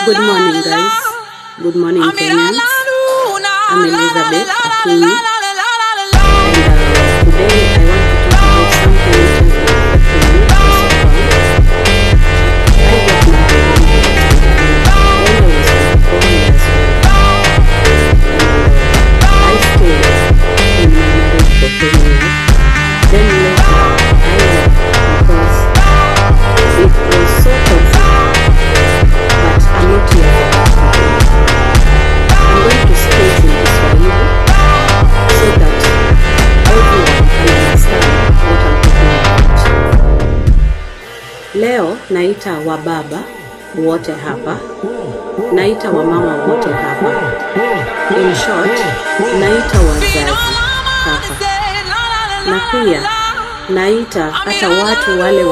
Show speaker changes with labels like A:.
A: Good morning, guys. Good morning, Kenyans. I'm Elizabeth Akinyi, and today I want to talk about something recently affecting me for so long. I got married when I was 24 years old, and I stayed in my marriage for 10 years. Then later, I left because it was so toxic. But I'm not here for that today. I'm going to speak in Kiswahili so that everyone can understand what I'm talking about. Leo naita wababa wote hapa, naita wamama wote hapa. In short, naita wazazi hapa. Na pia naita hata watu wale